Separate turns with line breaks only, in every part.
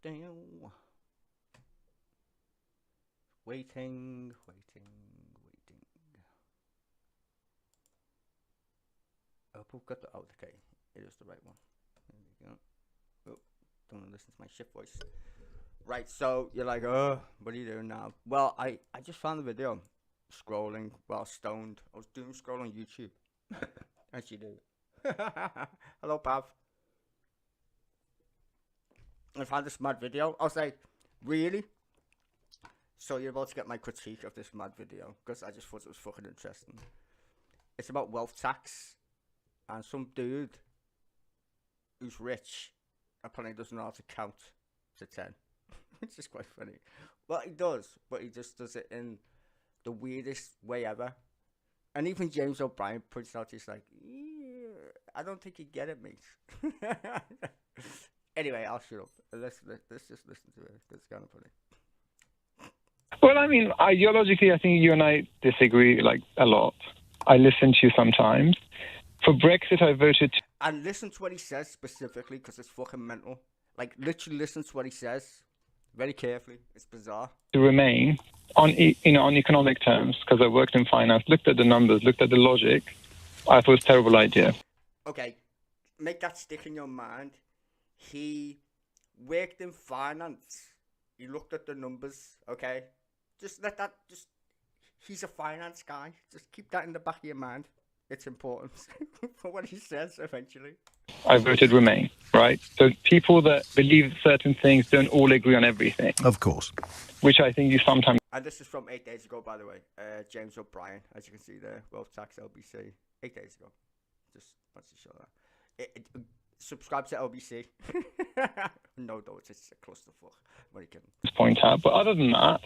Damn. Waiting. I hope I've got the. Oh, okay. It is the right one. There we go. Oh, don't want to listen to my shit voice. Right, so you're like, oh, what are you doing now? Well, I just found the video. Scrolling while stoned. I was doom scrolling YouTube. As you do. Hello, Pav. I found this mad video. I was like, really? So you're about to get my critique of this mad video, because I just thought it was fucking interesting. It's about wealth tax, and some dude who's rich apparently doesn't know how to count to 10. It's just quite funny. Well, he does, but he just does it in the weirdest way ever. And even James O'Brien points out, he's like, yeah, I don't think you get it, mate. Anyway, I'll shut up. Let's just listen to it. It's kind of funny.
Well, I mean, ideologically, I think you and I disagree, like, a lot. I listen to you sometimes. For Brexit, I voted...
And listen to what he says specifically, because it's fucking mental. Like, literally listen to what he says very carefully. It's bizarre.
...to remain on, on economic terms, because I worked in finance, looked at the numbers, looked at the logic. I thought it was a terrible idea.
Okay, make that stick in your mind. He worked in finance. He looked at the numbers, okay? Just let that, he's a finance guy. Just keep that in the back of your mind. It's important for what he says eventually.
I voted Remain, right? So people that believe certain things don't all agree on everything.
Of course.
Which I think you sometimes...
And this is from 8 days ago, by the way. James O'Brien, as you can see there. Wealth Tax LBC. 8 days ago. Just wants to show that. Subscribe to LBC. No, it's a clusterfuck. What are you kidding?
Point out. But other than that,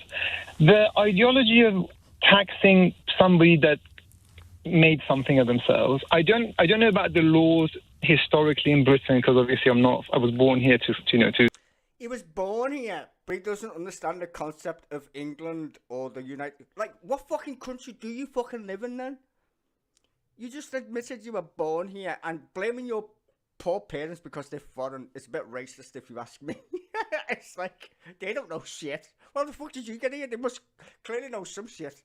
the ideology of taxing somebody that made something of themselves, I don't know about the laws historically in Britain, because obviously I was born here to...
He was born here, but he doesn't understand the concept of England or the United... Like, what fucking country do you fucking live in then? You just admitted you were born here, and blaming your poor parents because they're foreign is a bit racist if you ask me. It's like, they don't know shit. What the fuck did you get here? They must clearly know some shit.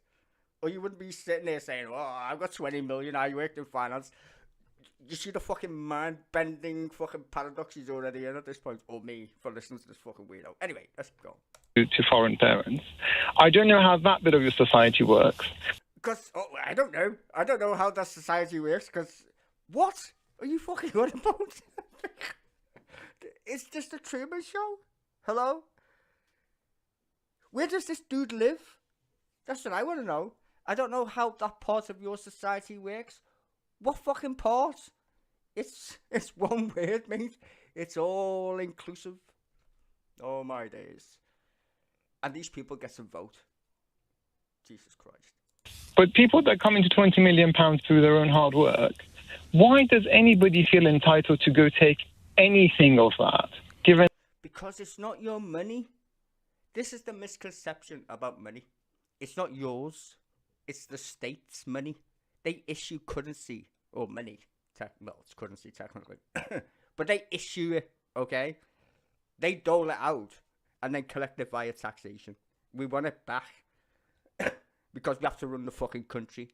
Or you wouldn't be sitting there saying, oh, I've got 20 million, I worked in finance. You see the fucking mind-bending fucking paradoxes already in at this point. Or me, for listening to this fucking weirdo. Anyway, let's go.
To foreign parents. I don't know how that bit of your society works.
Because, I don't know. I don't know how that society works, because... What are you fucking on about? It's just a Truman Show? Hello? Where does this dude live? That's what I want to know. I don't know how that part of your society works. What fucking part? It's one word, mate. It's all inclusive. Oh my days. And these people get to vote. Jesus Christ.
But people that come into £20 million through their own hard work, why does anybody feel entitled to go take anything of that? Given...
Because it's not your money. This is the misconception about money. It's not yours. It's the state's money. They issue currency, or money. Well, it's currency technically. But they issue it, okay? They dole it out and then collect it via taxation. We want it back. Because we have to run the fucking country.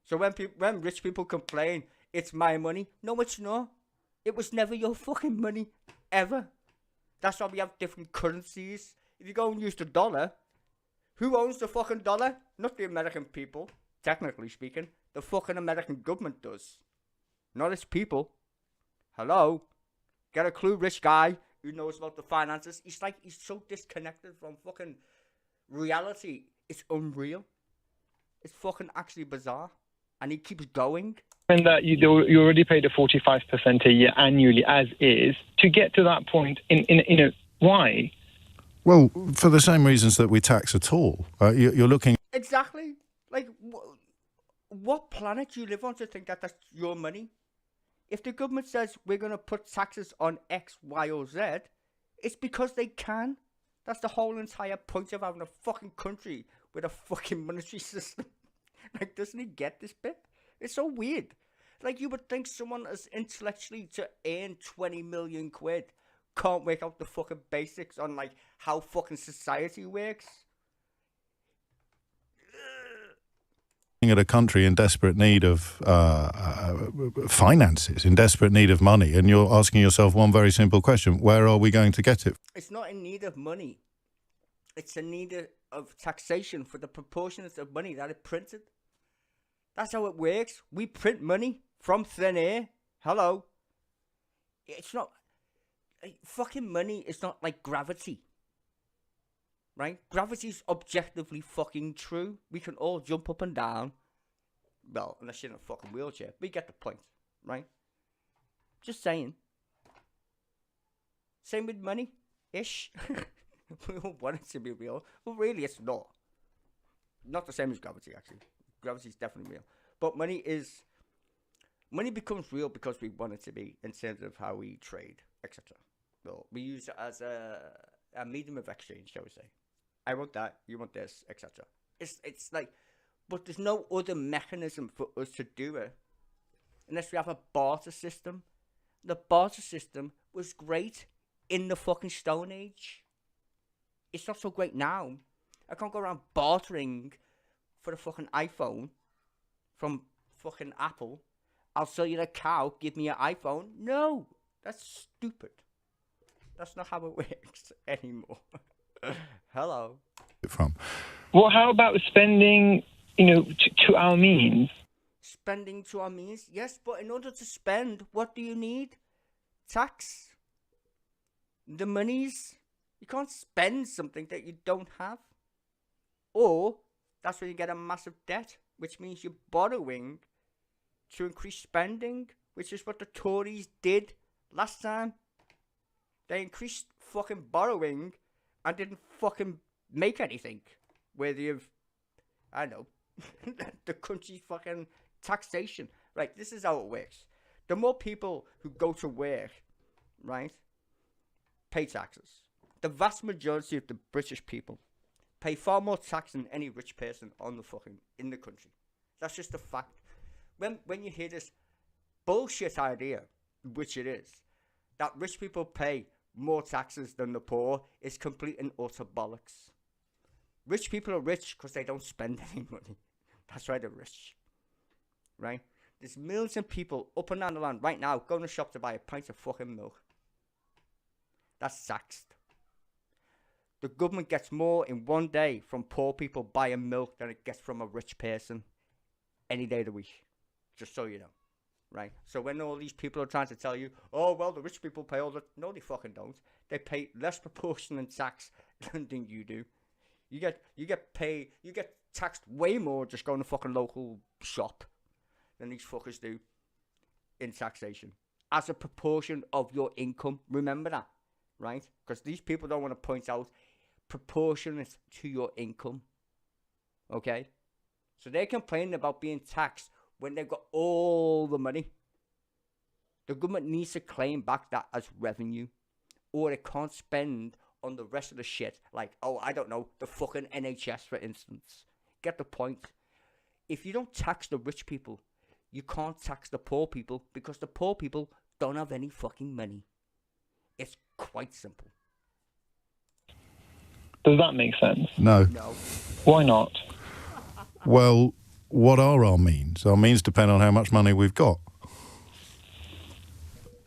So when rich people complain, it's my money. No, it's not. It was never your fucking money. Ever. That's why we have different currencies. If you go and use the dollar, who owns the fucking dollar? Not the American people, technically speaking. The fucking American government does. Not its people. Hello? Get a clue, rich guy who knows about the finances. He's so disconnected from fucking reality. It's unreal. It's fucking actually bizarre. And he keeps going.
And that you already paid a 45% a year annually as is. To get to that point, why?
Well, for the same reasons that we tax at all. You're looking...
Exactly. Like, what planet do you live on to think that that's your money? If the government says we're going to put taxes on X, Y, or Z, it's because they can. That's the whole entire point of having a fucking country with a fucking monetary system. Like, doesn't he get this bit? It's so weird. Like, you would think someone as intellectually to earn 20 million quid can't work out the fucking basics on like how fucking society works.
At a country in desperate need of finances, in desperate need of money, and you're asking yourself one very simple question: where are we going to get it?
It's not in need of money. It's in need of taxation for the proportions of money that it printed. That's how it works. We print money from thin air. Hello. It's not... fucking money is not like gravity. Right? Gravity's objectively fucking true. We can all jump up and down. Well, unless you're in a fucking wheelchair. But you get the point. Right? Just saying. Same with money. Ish. We all want it to be real. But really, it's not. Not the same as gravity, actually. Gravity is definitely real. But money becomes real because we want it to be in terms of how we trade, etc. Well, we use it as a medium of exchange, shall we say. I want that, you want this, etc. It's like, but there's no other mechanism for us to do it unless we have a barter system. The barter system was great in the fucking Stone Age. It's not so great now. I can't go around bartering for the fucking iPhone from fucking Apple. I'll sell you the cow, give me an iPhone. No, that's stupid. That's not how it works anymore. Hello.
Well, how about spending, to our means?
Spending to our means? Yes, but in order to spend, what do you need? Tax. The monies. You can't spend something that you don't have. Or, that's when you get a massive debt, which means you're borrowing to increase spending, which is what the Tories did last time. They increased fucking borrowing and didn't fucking make anything. Worthy of, I don't know, the country's fucking taxation. Right, this is how it works. The more people who go to work, right, pay taxes. The vast majority of the British people pay far more tax than any rich person in the country. That's just a fact. When you hear this bullshit idea, which it is, that rich people pay more taxes than the poor, is complete and utter bollocks. Rich people are rich because they don't spend any money. That's why they're rich. Right? There's millions of people up and down the land right now going to shop to buy a pint of fucking milk. That's taxed. The government gets more in one day from poor people buying milk than it gets from a rich person any day of the week. Just so you know. Right? So when all these people are trying to tell you, oh, well, the rich people pay all the... No, they fucking don't. They pay less proportion in tax than you do. You get taxed way more just going to fucking local shop than these fuckers do in taxation. As a proportion of your income. Remember that. Right? Because these people don't want to point out proportionate to your income. Okay? So they're complaining about being taxed when they've got all the money. The government needs to claim back that as revenue, or it can't spend on the rest of the shit, like, oh, I don't know, the fucking NHS, for instance. Get the point? If you don't tax the rich people, you can't tax the poor people, because the poor people don't have any fucking money. It's quite simple.
Does that make sense?
No.
Why not?
Well, what are our means? Our means depend on how much money we've got.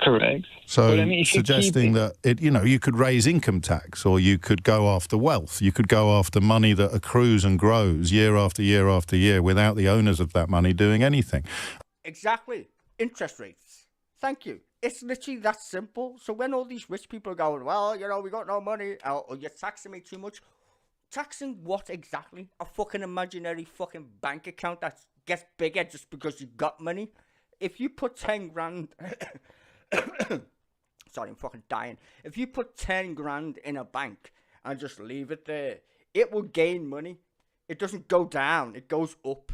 Correct.
So suggesting that you could raise income tax, or you could go after wealth. You could go after money that accrues and grows year after year after year without the owners of that money doing anything.
Exactly. Interest rates. Thank you. It's literally that simple. So when all these rich people are going, well, we got no money, or you're taxing me too much. Taxing what exactly? A fucking imaginary fucking bank account that gets bigger just because you got money? If you put 10 grand... Sorry, I'm fucking dying. If you put 10 grand in a bank and just leave it there, it will gain money. It doesn't go down, it goes up.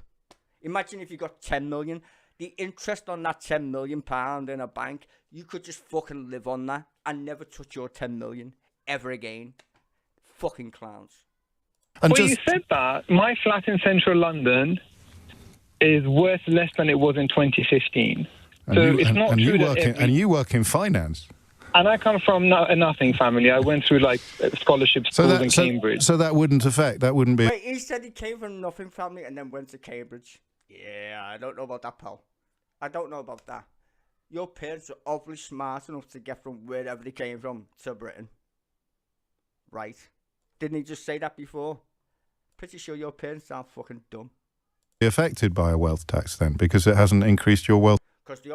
Imagine if you got 10 million. The interest on that 10 million pound in a bank, you could just fucking live on that and never touch your 10 million ever again. Fucking clowns.
You said that. My flat in central London is worth less than it was in 2015. So it's not true that
and you work in finance.
And I come from a nothing family. I went through like scholarship schools in Cambridge.
So that wouldn't affect. That wouldn't be.
Wait, he said he came from nothing family and then went to Cambridge. Yeah, I don't know about that, pal. I don't know about that. Your parents are obviously smart enough to get from wherever they came from to Britain. Right. Didn't he just say that before? Pretty sure your parents aren't fucking dumb.
Be affected by a wealth tax then, because it hasn't increased your wealth.
Because the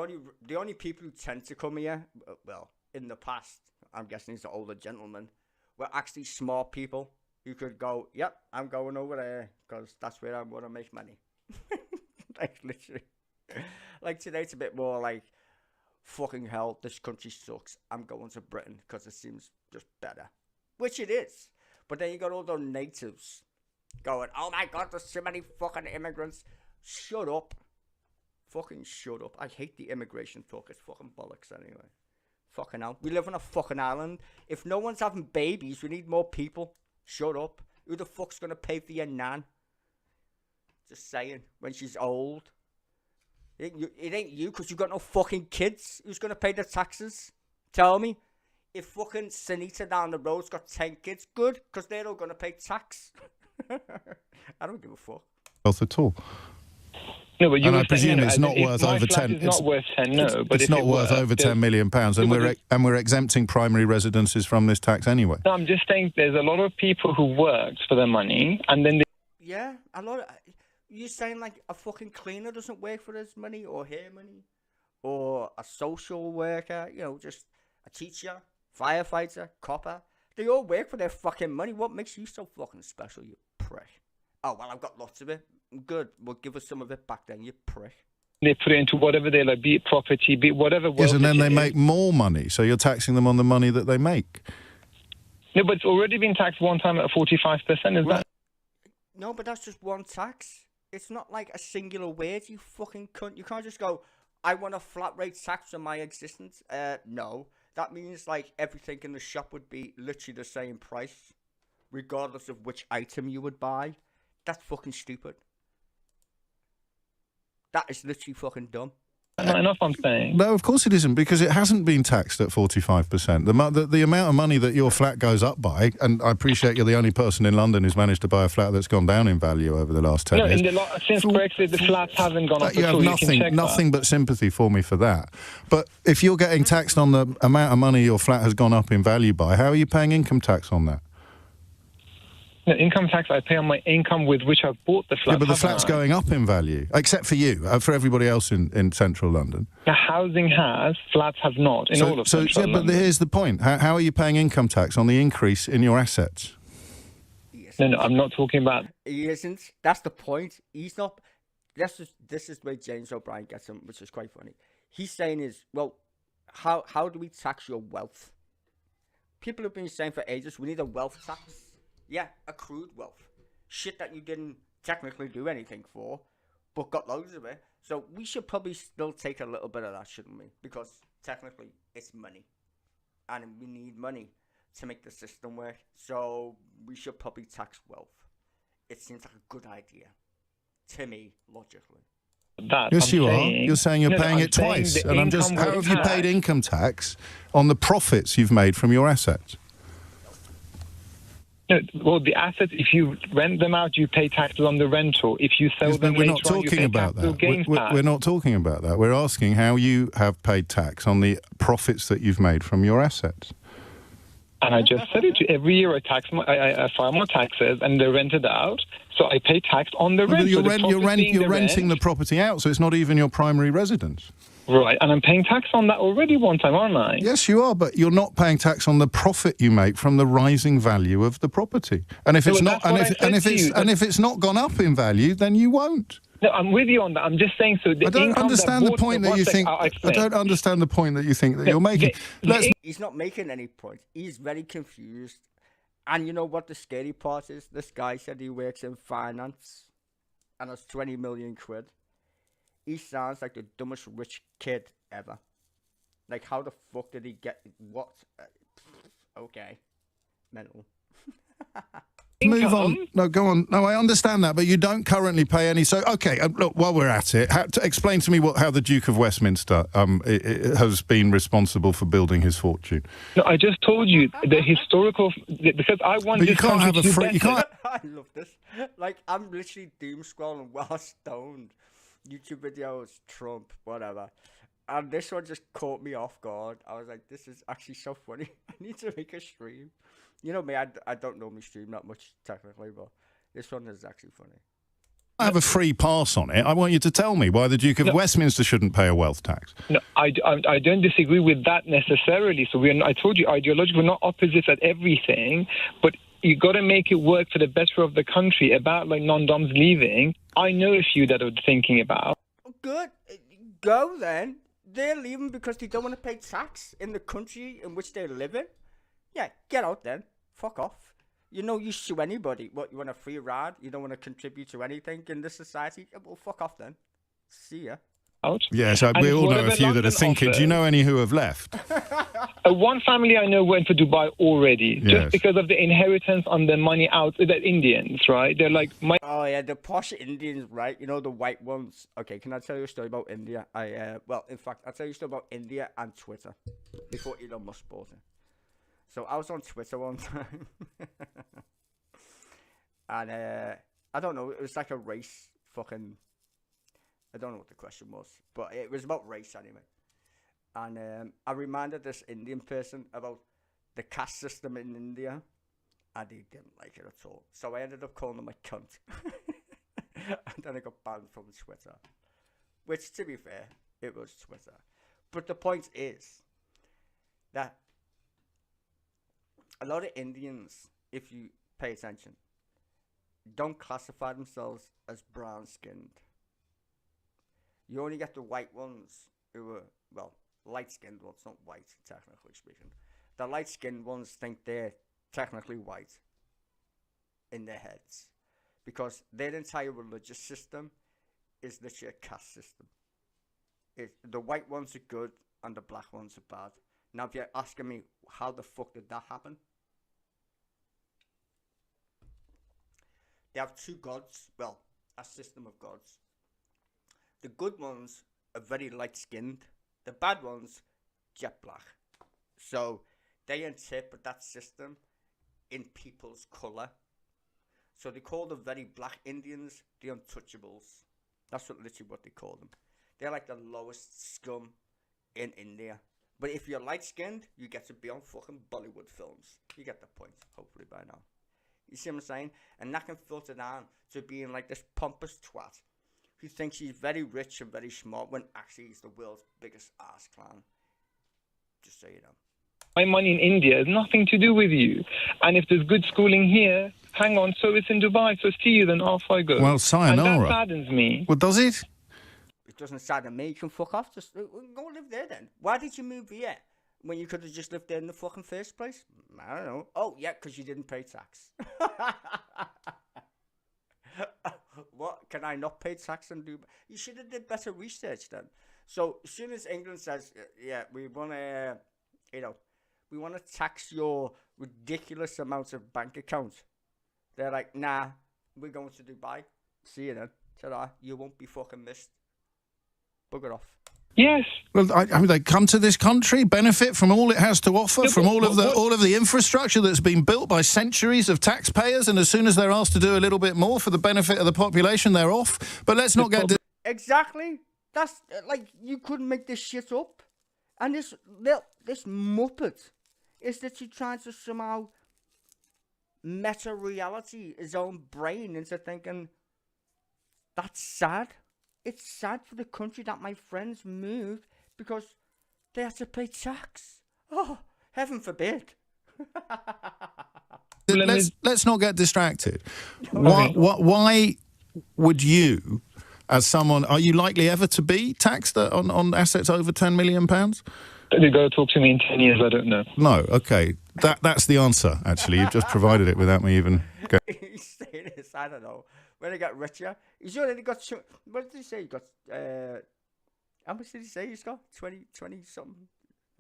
only people who tend to come here, well, in the past, I'm guessing it's the older gentlemen, were actually smart people who could go, yep, I'm going over there because that's where I'm going to make money. Like, literally. Like, today it's a bit more like, fucking hell, this country sucks. I'm going to Britain because it seems just better. Which it is. But then you got all those natives going, oh my god, there's so many fucking immigrants. Shut up. Fucking shut up. I hate the immigration talk. It's fucking bollocks anyway. Fucking hell. We live on a fucking island. If no one's having babies, we need more people. Shut up. Who the fuck's gonna pay for your nan? Just saying. When she's old. It ain't you because you got no fucking kids. Who's gonna pay the taxes? Tell me. If fucking Sanita down the road's got 10 kids, good, because they're all gonna pay tax. I don't give a fuck.
Wealth at all.
No, but you
and
were
I presume
saying,
it's not worth over 10.
It's not worth 10. No, but
it's not worth over £10 million, and we're exempting primary residences from this tax anyway.
No, I'm just saying there's a lot of people who worked for their money, and then
yeah, a lot. You saying like a fucking cleaner doesn't work for his money or her money, or a social worker, you know, just a teacher, firefighter, copper. They all work for their fucking money. What makes you so fucking special, you prick? Oh, well, I've got lots of it. Good. Well, give us some of it back then, you prick.
They put it into whatever they like, be it property, be it whatever.
Yes, and then they make more money, so you're taxing them on the money that they make.
No, but it's already been taxed one time at 45%, is that?
No, but that's just one tax. It's not like a singular word, you fucking cunt. You can't just go, I want a flat rate tax on my existence. No. That means, like, everything in the shop would be literally the same price, regardless of which item you would buy. That's fucking stupid. That is literally fucking dumb.
Not enough, I'm saying.
No, of course it isn't, because it hasn't been taxed at 45%. The amount of money that your flat goes up by, and I appreciate you're the only person in London who's managed to buy a flat that's gone down in value over the last 10 years.
Since Brexit, the flats haven't gone up
You
at all.
have nothing but sympathy for me for that. But if you're getting taxed on the amount of money your flat has gone up in value by, how are you paying income tax on that?
No, income tax I pay on my income with which I've bought the flat.
Yeah, but the flat's going up in value, except for you, for everybody else in central London.
The housing has, flats have not in all of central London.
But here's the point. How are you paying income tax on the increase in your assets?
No, I'm not talking about...
He isn't. That's the point. He's not... This is where James O'Brien gets him, which is quite funny. He's saying is, well, how do we tax your wealth? People have been saying for ages, we need a wealth tax. Yeah, accrued wealth. Shit that you didn't technically do anything for, but got loads of it. So we should probably still take a little bit of that, shouldn't we? Because technically it's money. And we need money to make the system work. So we should probably tax wealth. It seems like a good idea. To me, logically.
Yes, you are. You're saying you're paying it twice. And I'm just, how have you paid income tax on the profits you've made from your assets?
No, well, the assets, if you rent them out, you pay taxes on the rental. If you sell them later on, you pay capital gains tax.
We're not talking about that. We're asking how you have paid tax on the profits that you've made from your assets.
And I just said it. Every year I file my taxes and they're rented out, so I pay tax on the rent.
You're renting the property out, so it's not even your primary residence.
Right, and I'm paying tax on that already one time, aren't I?
Yes, you are, but you're not paying tax on the profit you make from the rising value of the property. And if it's not, and if it's not gone up in value, then you won't.
No, I'm with you on that. I'm just saying. So
I don't understand the point that you think. I don't understand the point that you think that you're making.
He's not making any point. He's very confused. And you know what the scary part is? This guy said he works in finance, and has 20 million quid. He sounds like the dumbest rich kid ever. Like, how the fuck did he get what? Okay. Mental.
Move on. No, go on. No, I understand that, but you don't currently pay any. So, okay, look, while we're at it, explain to me how the Duke of Westminster has been responsible for building his fortune.
No, I just told you the historical, because I want
But you
this
can't
country
have a
to do
free. You
better.
can't.
I love this. Like, I'm literally doom scrolling while stoned. YouTube videos, Trump, whatever. And this one just caught me off guard. I was like, this is actually so funny. I need to make a stream. You know me, I don't normally stream that much technically, but this one is actually funny.
I have a free pass on it. I want you to tell me why the Duke of Westminster shouldn't pay a wealth tax.
No, I don't disagree with that necessarily. So I told you, ideologically, we're not opposites at everything, but you got to make it work for the better of the country. About like non-doms leaving, I know a few that are thinking about.
Good. Go then. They're leaving because they don't want to pay tax in the country in which they live in. Yeah, get out then. Fuck off. You know, you sue anybody. What, you want a free ride? You don't want to contribute to anything in this society? Yeah, well, fuck off then. See ya.
Out.
Yeah, so we all know a few that are thinking. Do you know any who have left?
One family I know went to Dubai already, just because of the inheritance on the money out. The Indians, right? They're like,
oh yeah, the posh Indians, right? You know, the white ones. Okay, can I tell you a story about India? Well, in fact, I'll tell you a story about India and Twitter before Elon Musk bought it. So I was on Twitter one time, and I don't know, it was like a race fucking. I don't know what the question was, but it was about race anyway. And I reminded this Indian person about the caste system in India, and he didn't like it at all. So I ended up calling him a cunt. And then I got banned from Twitter. Which, to be fair, it was Twitter. But the point is that a lot of Indians, if you pay attention, don't classify themselves as brown-skinned. You only get the white ones who are, well, light-skinned ones, not white, technically speaking. The light-skinned ones think they're technically white in their heads. Because their entire religious system is literally a caste system. The white ones are good and the black ones are bad. Now, if you're asking me, how the fuck did that happen? They have two gods, well, a system of gods. The good ones are very light-skinned. The bad ones, jet black. So they interpret that system in people's colour. So they call the very black Indians the untouchables. That's literally what they call them. They're like the lowest scum in India. But if you're light-skinned, you get to be on fucking Bollywood films. You get the point, hopefully by now. You see what I'm saying? And that can filter down to being like this pompous twat who thinks he's very rich and very smart when actually he's the world's biggest ass clown. Just so you know.
My money in India has nothing to do with you. And if there's good schooling here, hang on, so it's in Dubai, so see you, then off I go.
Well, sayonara.
And that saddens me.
Well, does it?
It doesn't sadden me. You can fuck off. Just go live there then. Why did you move here when you could have just lived there in the fucking first place? I don't know. Oh, yeah, because you didn't pay tax. What? Can I not pay tax and do? You should have did better research then. So as soon as England says, yeah, we want to, we want to tax your ridiculous amounts of bank accounts, they're like, nah, we're going to Dubai. See you then. Ta-da. You won't be fucking missed. Bugger off.
Yes.
Well, I mean, they come to this country, benefit from all it has to offer, from all of the infrastructure that's been built by centuries of taxpayers, and as soon as they're asked to do a little bit more for the benefit of the population, they're off. But let's not get...
Exactly. That's, like, you couldn't make this shit up. And this muppet is that he's trying to somehow meta-reality his own brain into thinking, that's sad. It's sad for the country that my friends moved because they had to pay tax. Oh, heaven forbid.
Let's not get distracted. Why would you, as someone, are you likely ever to be taxed on assets over £10 million?
They go talk to me in 10 years, I don't know.
No, okay. That's the answer, actually. You've just provided it without me even going.
He's saying this, I don't know. When he got richer, he's already got... What did he say? He got... how much did he say he's got? 20 something?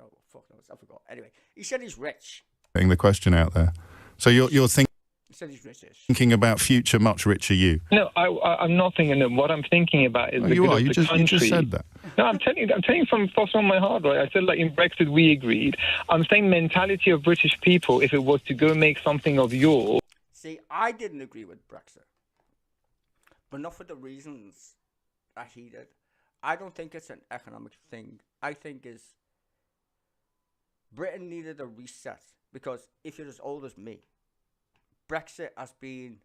Oh, fuck knows. I forgot. Anyway, he said he's rich.
Putting the question out there. So you're thinking...
said he's racist.
Thinking about future much richer you.
No, I'm not thinking of what I'm thinking about is
Oh,
the
you
good
are.
of
You
the
just
country.
said that.
No, I'm telling you from my heart, right? I said, like, in Brexit, we agreed. I'm saying mentality of British people, if it was to go make something of yours.
See, I didn't agree with Brexit, but not for the reasons that he did. I don't think it's an economic thing. I think is Britain needed a reset, because if you're as old as me, Brexit has been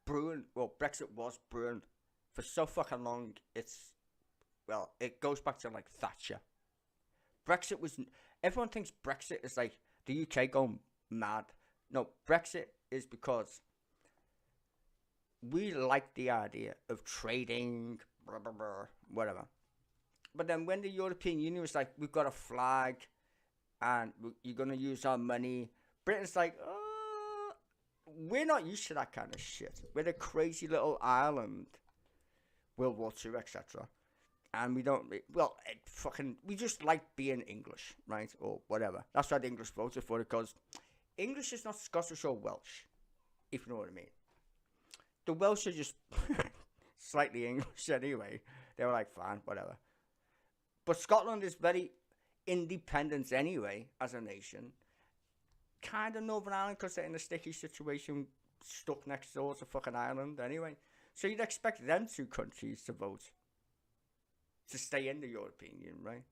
brewing. Well, Brexit was brewing for so fucking long. It goes back to like Thatcher. Brexit was. Everyone thinks Brexit is like the UK going mad. No, Brexit is because we like the idea of trading, blah, blah, blah, whatever. But then when the European Union was like, we've got a flag and you're going to use our money, Britain's like, we're not used to that kind of shit. We're a crazy little island, World War II, etc. And we don't, we just like being English, right? Or whatever. That's why the English voted for it, because English is not Scottish or Welsh, if you know what I mean. The Welsh are just slightly English anyway. They were like, fine, whatever. But Scotland is very independent anyway, as a nation. Kind of Northern Ireland, because they're in a sticky situation, stuck next door to fucking Ireland anyway. So you'd expect them two countries to vote to stay in the European Union, right?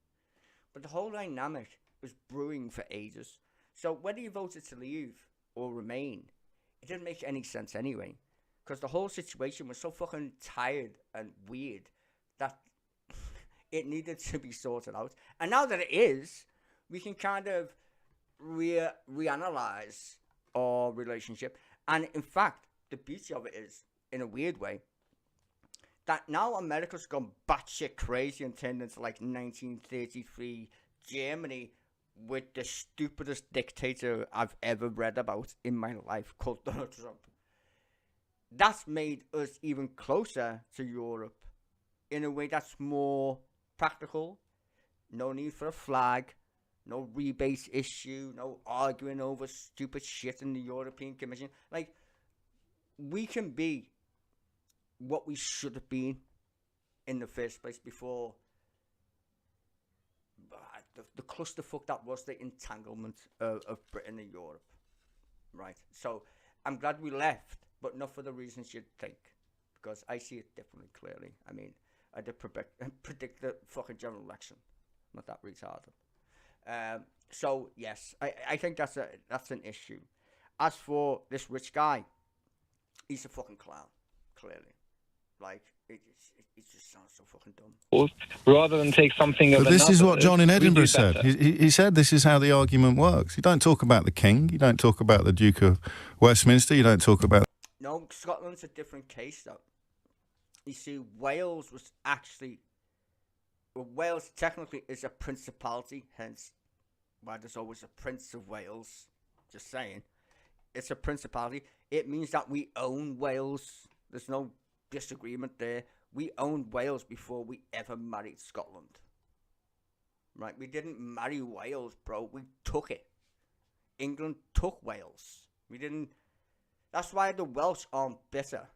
But the whole dynamic was brewing for ages. So whether you voted to leave or remain, it didn't make any sense anyway. Because the whole situation was so fucking tired and weird that it needed to be sorted out. And now that it is, we can kind of reanalyze our relationship. And in fact, the beauty of it is, in a weird way, that now America's gone batshit crazy and turned into like 1933 Germany with the stupidest dictator I've ever read about in my life, called Donald Trump. That's made us even closer to Europe in a way that's more practical. No need for a flag, no rebate issue, no arguing over stupid shit in the European Commission. Like, we can be what we should have been in the first place before the clusterfuck that was the entanglement of Britain and Europe, right? So I'm glad we left, but not for the reasons you'd think, because I see it differently, clearly. I mean, I did predict the fucking general election. Not that retarded. So yes, I think that's an issue. As for this rich guy, he's a fucking clown, clearly. Like, it just sounds so fucking dumb.
Rather than take something of
But this is what John in Edinburgh said.
better.
He said this is how the argument works. You don't talk about the King. You don't talk about the Duke of Westminster. You don't talk about...
No, Scotland's a different case, though. You see, Wales was actually... Well, Wales technically is a principality, hence why there's always a Prince of Wales. Just saying. It's a principality. It means that we own Wales. There's no disagreement there. We owned Wales before we ever married Scotland. Right? We didn't marry Wales, bro. We took it. England took Wales. We didn't... That's why the Welsh aren't bitter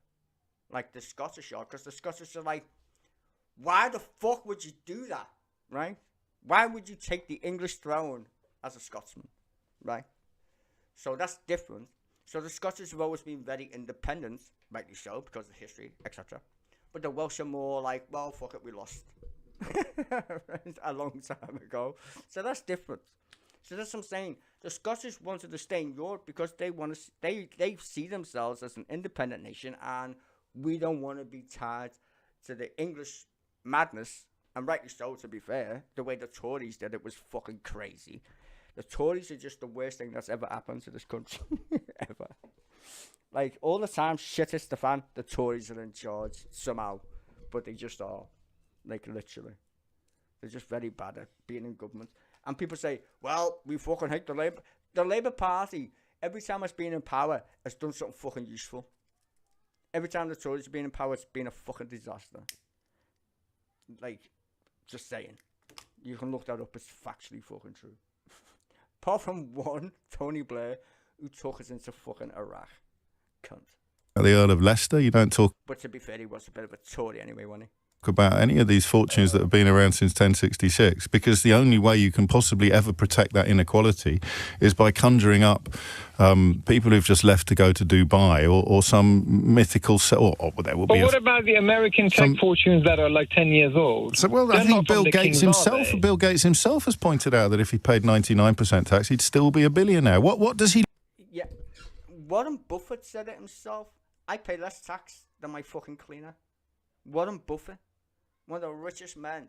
like the Scottish are, because the Scottish are like, why the fuck would you do that, right? Why would you take the English throne as a Scotsman, right? So that's different. So the Scottish have always been very independent, rightly so, because of history, etc. But the Welsh are more like, well, fuck it, we lost a long time ago. So that's different. So that's what I'm saying. The Scottish wanted to stay in Europe because they want to. They see themselves as an independent nation, and we don't want to be tied to the English madness. And rightly so, to be fair. The way the Tories did it was fucking crazy. The Tories are just the worst thing that's ever happened to this country. Ever. Like, all the time, shit hits the fan, the Tories are in charge somehow. But they just are. Like, literally. They're just very bad at being in government. And people say, well, we fucking hate the Labour. The Labour Party, every time it's been in power, has done something fucking useful. Every time the Tories have been in power, it's been a fucking disaster. Like, just saying. You can look that up, it's factually fucking true. Apart from one, Tony Blair, who took us into fucking Iraq. cunt.
The Earl of Leicester. You don't talk
But to be fair, he was a bit of a Tory anyway, wasn't he?
about any of these fortunes that have been around since 1066, because the only way you can possibly ever protect that inequality is by conjuring up people who've just left to go to Dubai or some mythical... Or there will
But
be
what about the American tech fortunes that are like 10 years old?
So, well, I
They're
think
not from the kings, are they?
Bill Gates himself has pointed out that if he paid 99% tax, he'd still be a billionaire. What does he...
Yeah. Warren Buffett said it himself. I pay less tax than my fucking cleaner. Warren Buffett, one of the richest men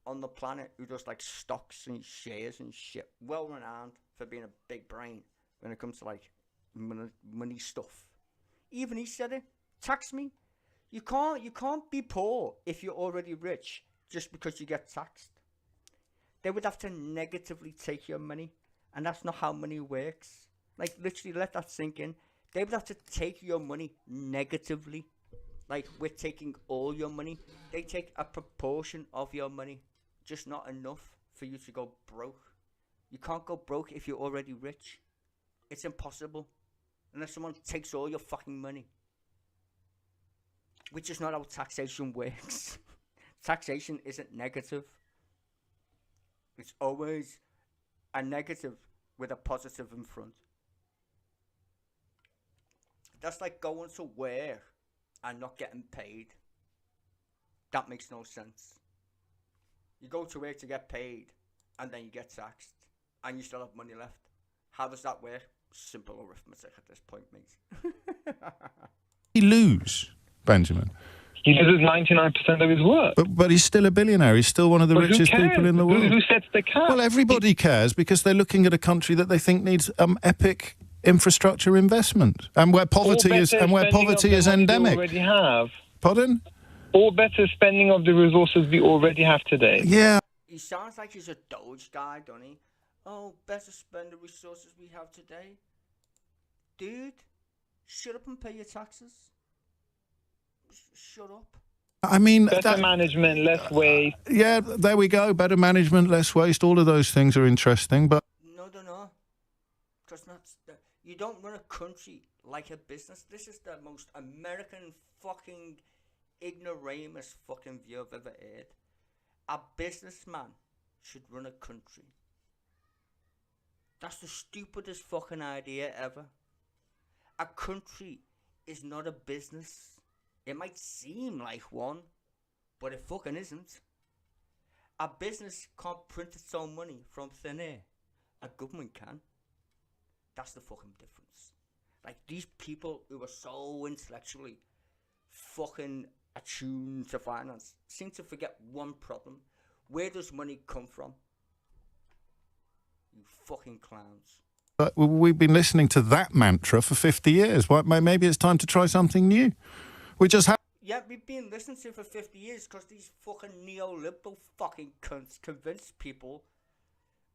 on the planet, who does like stocks and shares and shit, well renowned for being a big brain when it comes to like money stuff. Even he said it. Tax me. You can't be poor if you're already rich just because you get taxed. They would have to negatively take your money, and that's not how money works. Like, literally, let that sink in. They would have to take your money negatively. Like, we're taking all your money. They take a proportion of your money, just not enough for you to go broke. You can't go broke if you're already rich. It's impossible. Unless someone takes all your fucking money. Which is not how taxation works. Taxation isn't negative. It's always a negative with a positive in front. That's like going to work and not getting paid. That makes no sense. You go to work to get paid, and then you get taxed, and you still have money left. How does that work? Simple arithmetic at this point, mate.
He lose, Benjamin?
He loses 99% of his work.
But he's still a billionaire. He's still one of the richest people in the world.
Who sets the cap?
Well, everybody cares because they're looking at a country that they think needs epic infrastructure investment, and where poverty is endemic.
Already have.
Pardon?
Or better spending of the resources we already have today.
Yeah.
He sounds like he's a Doge guy, doesn't he? Oh, better spend the resources we have today. Dude, shut up and pay your taxes. Shut up.
I mean,
better management, less waste.
Yeah, there we go. Better management, less waste. All of those things are interesting, but
No. Because you don't run a country like a business. This is the most American fucking ignoramus fucking view I've ever heard. A businessman should run a country. That's the stupidest fucking idea ever. A country is not a business. It might seem like one, but it fucking isn't. A business can't print its own money from thin air. A government can. That's the fucking difference. Like, these people who are so intellectually fucking attuned to finance seem to forget one problem. Where does money come from? You fucking clowns.
But we've been listening to that mantra for 50 years. Maybe it's time to try something new. We just have...
Yeah, we've been listening to it for 50 years because these fucking neoliberal fucking cunts convince people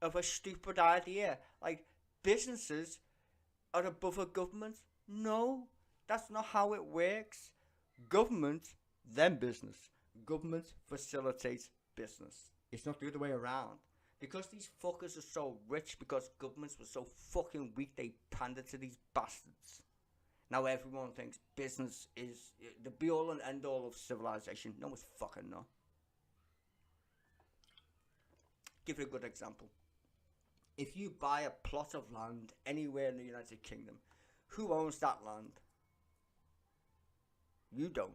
of a stupid idea. Like, businesses are above a government. No, that's not how it works. Government, then business. Government facilitates business. It's not the other way around. Because these fuckers are so rich, because governments were so fucking weak, they pandered to these bastards. Now everyone thinks business is the be-all and end-all of civilization. No, it's fucking not. Give you a good example. If you buy a plot of land anywhere in the United Kingdom, who owns that land? You don't.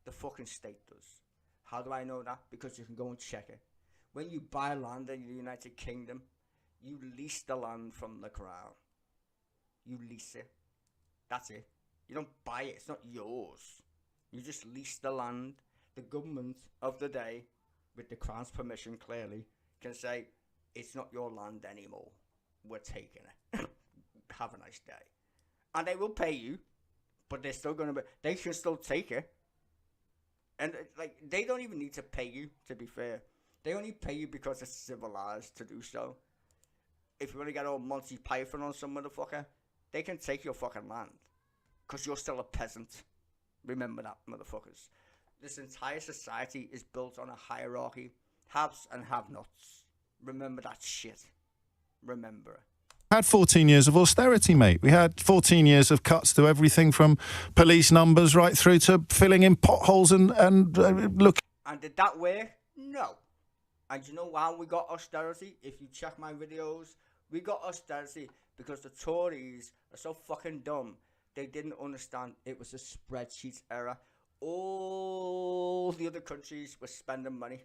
The fucking state does. How do I know that? Because you can go and check it. When you buy land in the United Kingdom, you lease the land from the Crown. You lease it. That's it. You don't buy it. It's not yours. You just lease the land. The government of the day, with the Crown's permission clearly, can say, it's not your land anymore. We're taking it. Have a nice day. And they will pay you, but they're still going to they can still take it. And like, they don't even need to pay you, to be fair. They only pay you because it's civilized to do so. If you want to get all Monty Python on some motherfucker, they can take your fucking land. Because you're still a peasant. Remember that, motherfuckers. This entire society is built on a hierarchy. Haves and have-nots. Remember that shit. Remember it.
Had 14 years of austerity, mate. We had 14 years of cuts to everything from police numbers right through to filling in potholes and look.
And did that work? No. And you know why we got austerity? If you check my videos, we got austerity because the Tories are so fucking dumb. They didn't understand it was a spreadsheet error. All the other countries were spending money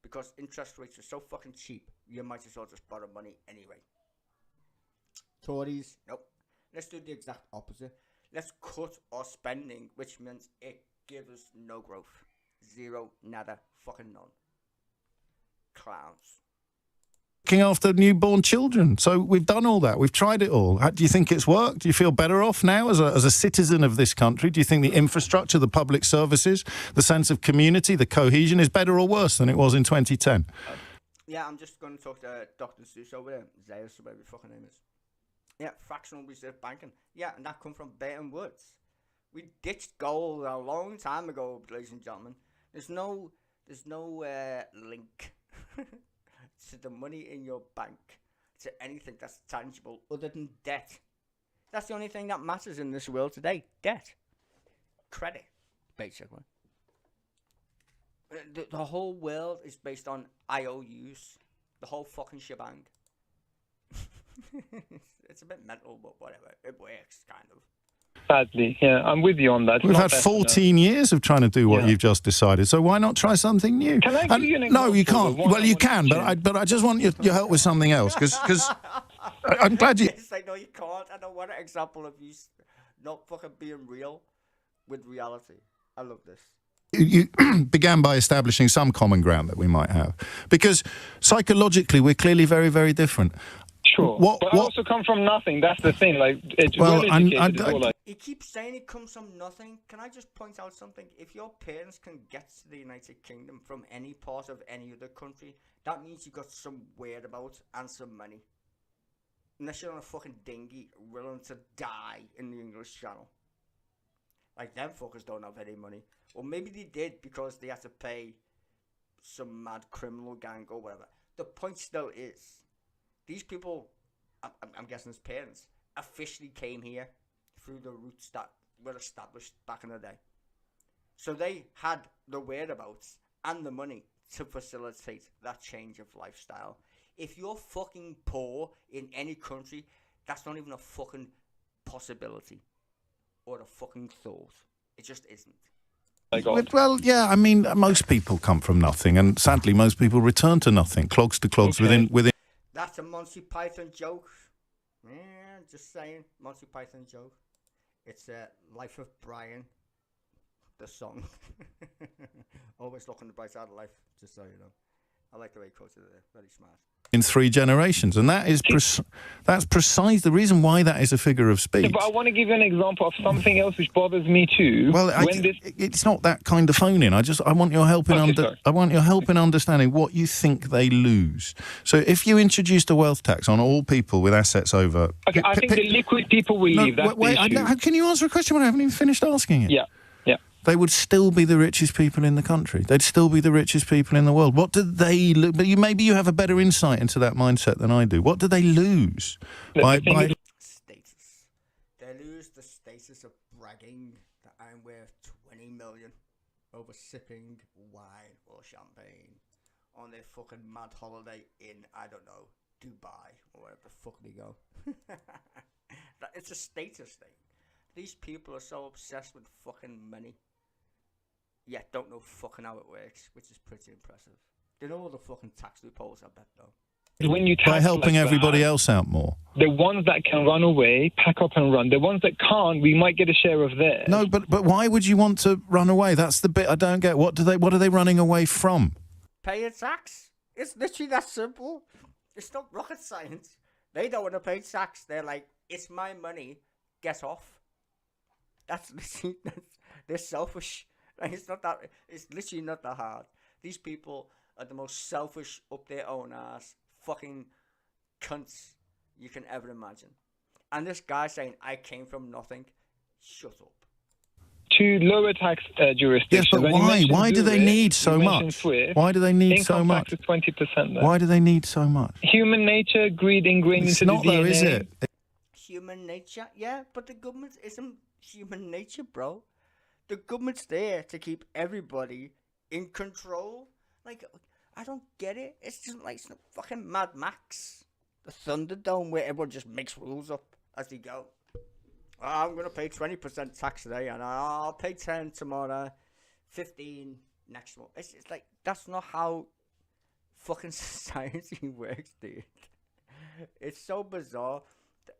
because interest rates are so fucking cheap. You might as well just borrow money anyway. Tories, nope. Let's do the exact opposite. Let's cut our spending, which means it gives us no growth. Zero, nada, fucking none. Clowns.
Looking after newborn children. So we've done all that. We've tried it all. Do you think it's worked? Do you feel better off now as a citizen of this country? Do you think the infrastructure, the public services, the sense of community, the cohesion is better or worse than it was in 2010?
Yeah, I'm just going to talk to Dr. Seuss over there. Zayas, whatever your fucking name is. Yeah, fractional reserve banking. Yeah, and that come from Bretton Woods. We ditched gold a long time ago, ladies and gentlemen. There's no link to the money in your bank to anything that's tangible other than debt. That's the only thing that matters in this world today. Debt. Credit, basically. The whole world is based on IOUs. The whole fucking shebang. It's a bit mental, but whatever. It works, kind of.
Sadly, yeah, I'm with you on that.
We've had 14 years of trying to do what you've just decided, so why not try something new?
Can I give you an example?
No, you can't. Well, you can, but I just want your help with something else, because I'm glad you...
It's like, no, you can't. I don't want an example of you not fucking being real with reality. I love this.
You began by establishing some common ground that we might have, because psychologically we're clearly very, very different.
Sure, but I also come from nothing. That's the thing. Like, it's
he keeps saying it comes from nothing. Can I just point out something? If your parents can get to the United Kingdom from any part of any other country, that means you got some whereabouts and some money. Unless you're on a fucking dinghy willing to die in the English Channel. Like, them fuckers don't have any money. Or maybe they did because they had to pay some mad criminal gang or whatever. The point still is, these people, I'm guessing his parents, officially came here through the routes that were established back in the day. So they had the whereabouts and the money to facilitate that change of lifestyle. If you're fucking poor in any country, that's not even a fucking possibility or a fucking thought. It just isn't.
Well, yeah, I mean, most people come from nothing, and sadly, most people return to nothing, clogs to clogs within.
That's a Monty Python joke. Yeah, just saying, Monty Python joke. It's Life of Brian, the song. Always look on the bright side of life, just so you know. I like the way he quoted it there. Very smart. In 3 generations, and that is that's precise the reason why that is a figure of speech.
Yeah, but I want to give you an example of something else which bothers me too.
Well, it's not that kind of phoning. I want your help in understanding what you think they lose. So if you introduced a wealth tax on all people with assets over,
okay, I think the liquid people will leave. That's the issue.
How can you answer a question when I haven't even finished asking it?
Yeah.
They would still be the richest people in the country. They'd still be the richest people in the world. What do they lose? But maybe you have a better insight into that mindset than I do. What do they lose?
Status. They lose the status of bragging that I'm worth 20 million over sipping wine or champagne on their fucking mad holiday in, I don't know, Dubai or wherever the fuck they go. It's a status thing. These people are so obsessed with fucking money. Yet don't know fucking how it works, which is pretty impressive. They know all the fucking tax loopholes, I bet, though.
When you
by helping everybody else out more.
The ones that can run away, pack up and run. The ones that can't, we might get a share of theirs.
No, but why would you want to run away? That's the bit I don't get. What are they running away from?
Pay a tax. It's literally that simple. It's not rocket science. They don't want to pay tax. They're like, it's my money. Get off. They're selfish. Like, it's literally not that hard. These people are the most selfish, up their own ass, fucking cunts you can ever imagine. And this guy saying, I came from nothing, shut up.
to lower tax jurisdictions.
Yes, but
When you
why?
mentioned
Why do they
Zurich,
need so
you mentioned
much?
Swift,
Why do they need
income
so much?
tax is 20% there.
Why do they need so much?
Human nature, greed ingrained
It's
into
not
the DNA.
though, is it?
Human nature, yeah, but the government isn't human nature, bro. The government's there to keep everybody in control. Like, I don't get it. It's just like some fucking Mad Max, the Thunderdome, where everyone just makes rules up as they go. Oh, I'm gonna pay 20% tax today, and I'll pay 10 tomorrow, 15 next month. It's just like that's not how fucking society works, dude. It's so bizarre.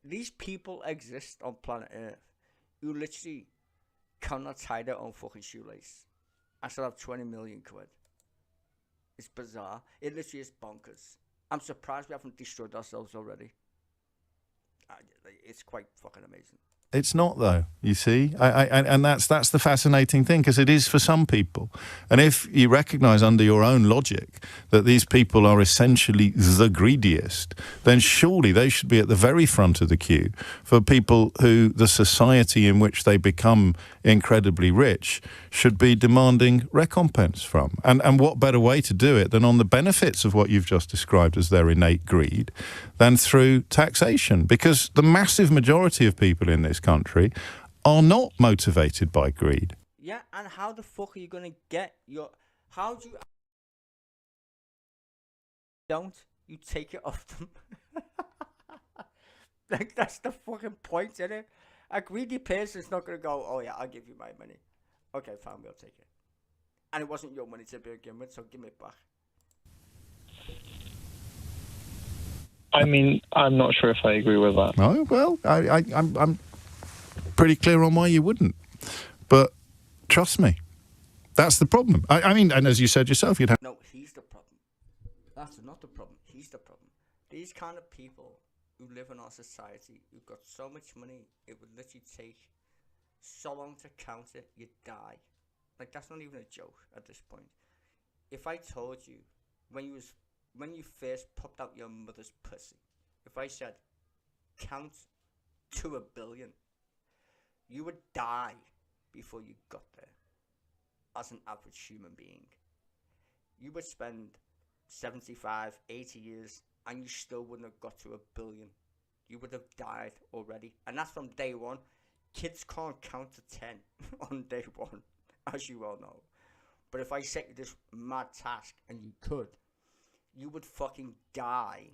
These people exist on planet Earth who literally cannot tie their own fucking shoelace. I still have 20 million quid. It's bizarre. It literally is bonkers. I'm surprised we haven't destroyed ourselves already. It's quite fucking amazing.
It's not, though, you see. And that's the fascinating thing, because it is for some people. And if you recognise under your own logic that these people are essentially the greediest, then surely they should be at the very front of the queue for people who the society in which they become incredibly rich should be demanding recompense from. And what better way to do it than on the benefits of what you've just described as their innate greed than through taxation? Because the massive majority of people in this country are not motivated by greed.
Yeah, and how the fuck are you gonna get your? How do you? Don't you take it off them? Like that's the fucking point, isn't it? A greedy person's not gonna go, oh yeah, I'll give you my money. Okay, fine, we'll take it. And it wasn't your money to begin with, so give me it back.
I mean, I'm not sure if I agree with that.
Oh, well, I'm pretty clear on why you wouldn't. But trust me, that's the problem. I mean, and as you said yourself, you'd have...
No, he's the problem. That's not the problem. He's the problem. These kind of people who live in our society, who've got so much money, it would literally take so long to count it, you'd die. Like, that's not even a joke at this point. If I told you, when you first popped out your mother's pussy, if I said, count to 1 billion, you would die before you got there as an average human being. You would spend 75, 80 years and you still wouldn't have got to 1 billion. You would have died already. And that's from day one. Kids can't count to 10 on day one, as you all know. But if I set you this mad task and you could, you would fucking die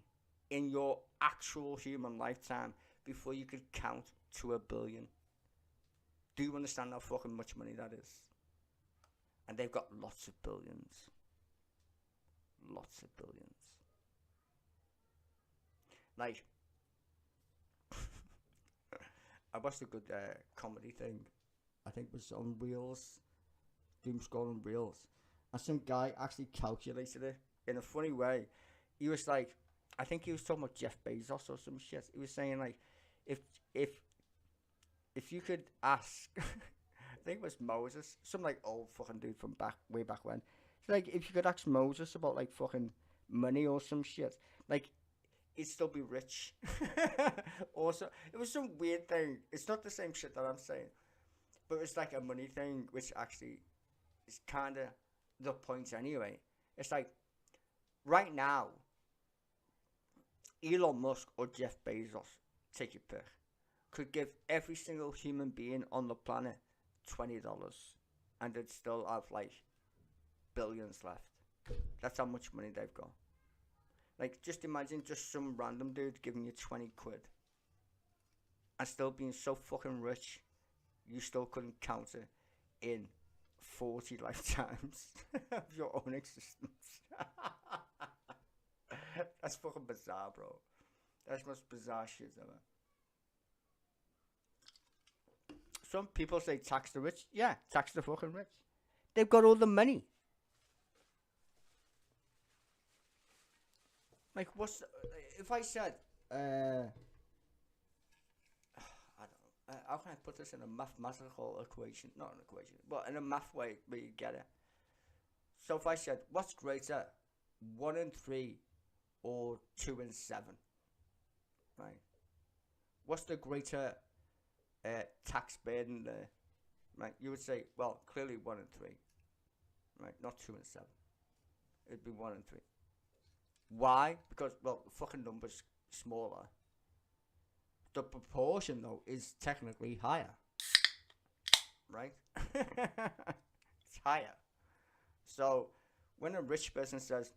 in your actual human lifetime before you could count to 1 billion. Do you understand how fucking much money that is? And they've got lots of billions. Lots of billions. Like, I watched a good comedy thing. I think it was on Reels. Doom scrolling on Reels. And some guy actually calculated it in a funny way. He was like, I think he was talking about Jeff Bezos or some shit. He was saying like, if you could ask, I think it was Moses, some like old fucking dude from way back when. Like, if you could ask Moses about like fucking money or some shit, like, he'd still be rich. Also, it was some weird thing. It's not the same shit that I'm saying, but it's like a money thing, which actually is kind of the point anyway. It's like, right now, Elon Musk or Jeff Bezos, take your pick, could give every single human being on the planet $20, and they'd still have like billions left. That's how much money they've got. Like, just imagine just some random dude giving you 20 quid and still being so fucking rich, you still couldn't count it in 40 lifetimes of your own existence. That's fucking bizarre, bro. That's the most bizarre shit ever. Some people say tax the rich. Yeah, tax the fucking rich. They've got all the money. Like, if I said, I don't know, how can I put this in a mathematical equation? Not an equation, but in a math way where you get it. So if I said, what's greater, 1 in 3 or 2 in 7? Right. What's the greater tax burden there? right? You would say, well, clearly 1 in 3, right? Not 2 and 7. It'd be 1 in 3. Why? Because, well, the fucking number's smaller. The proportion, though, is technically higher, right? It's higher. So when a rich person says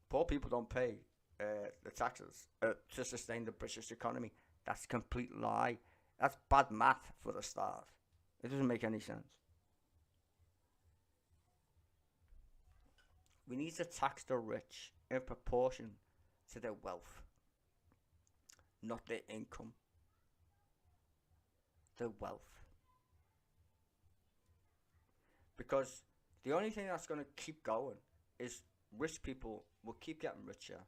poor people don't pay the taxes to sustain the British economy, that's a complete lie. That's bad math for the start. It doesn't make any sense. We need to tax the rich in proportion to their wealth, not their income. Their wealth. Because the only thing that's going to keep going is rich people will keep getting richer,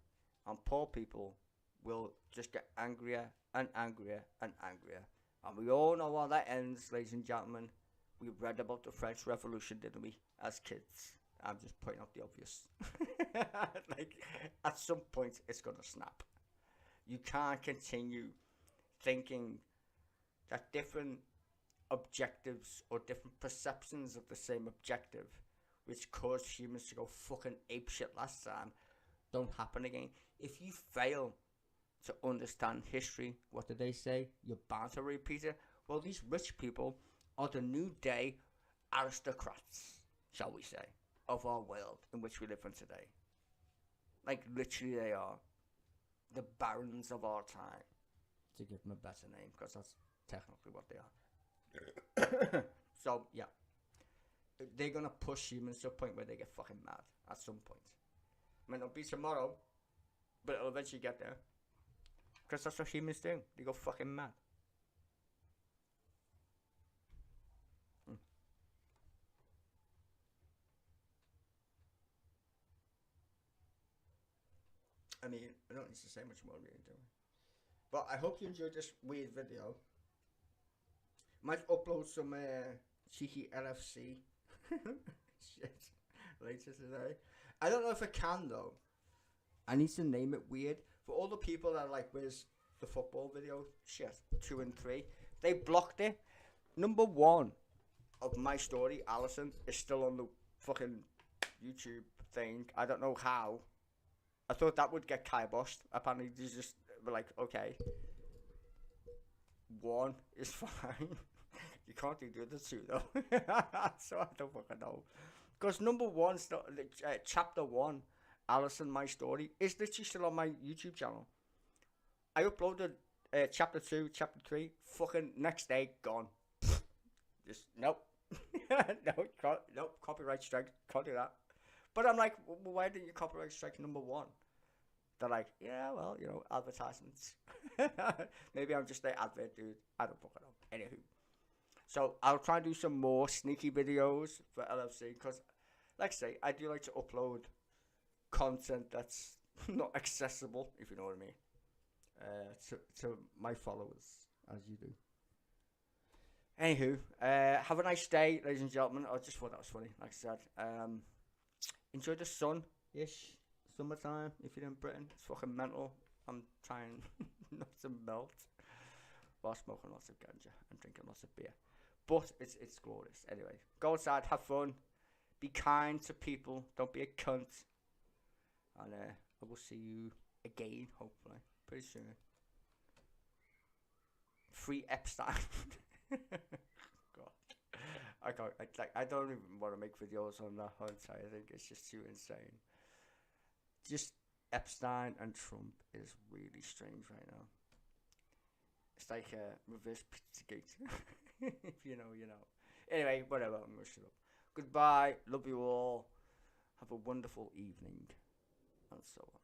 and poor people will just get angrier and angrier and angrier. And we all know how that ends, ladies and gentlemen. We read about the French Revolution, didn't we, as kids? I'm just pointing out the obvious. Like, at some point, it's going to snap. You can't continue thinking that different objectives or different perceptions of the same objective, which caused humans to go fucking apeshit last time, don't happen again. If you fail to understand history, what did they say? You're bound to repeat it. Well, these rich people are the new day aristocrats, shall we say, of our world in which we live in today. Like, literally they are the barons of our time, to give them a better name, because that's technically what they are. So, yeah. They're going to push humans to a point where they get fucking mad at some point. Might not be tomorrow, but it'll eventually get there. Because that's what humans do. They go fucking mad. I mean, I don't need to say much more really, do I? But I hope you enjoyed this weird video. Might upload some cheeky LFC shit later today. I don't know if I can though. I need to name it weird. For all the people that are like, where's the football video? Shit, 2 and 3. They blocked it. Number 1 of my story, Alison, is still on the fucking YouTube thing. I don't know how. I thought that would get kiboshed. Apparently they just were like, okay, 1 is fine. You can't do the other 2 though. So I don't fucking know. Because number 1, chapter 1, Alison, my story, is literally still on my YouTube channel. I uploaded chapter 2, chapter 3, fucking next day, gone. Just, nope. Nope, copyright strike, can't do that. But I'm like, well, why didn't you copyright strike number 1? They're like, yeah, well, you know, advertisements. Maybe I'm just the advert dude. I don't fucking know. Anywho. So I'll try and do some more sneaky videos for LFC because, like I say, I do like to upload content that's not accessible, if you know what I mean, to my followers, as you do. Anywho, have a nice day, ladies and gentlemen. I just thought that was funny, like I said. Enjoy the sun-ish summertime if you're in Britain. It's fucking mental. I'm trying not to melt while smoking lots of ganja and drinking lots of beer. But it's glorious. Anyway, go outside, have fun, be kind to people, don't be a cunt. And I will see you again, hopefully, pretty soon. Free Epstein. God, I don't even want to make videos on that hunt. I think it's just too insane. Just Epstein and Trump is really strange right now. It's like a reverse Pizzagate. If you know, you know. Anyway, whatever, I'm gonna shut up. Goodbye, love you all. Have a wonderful evening, and so on.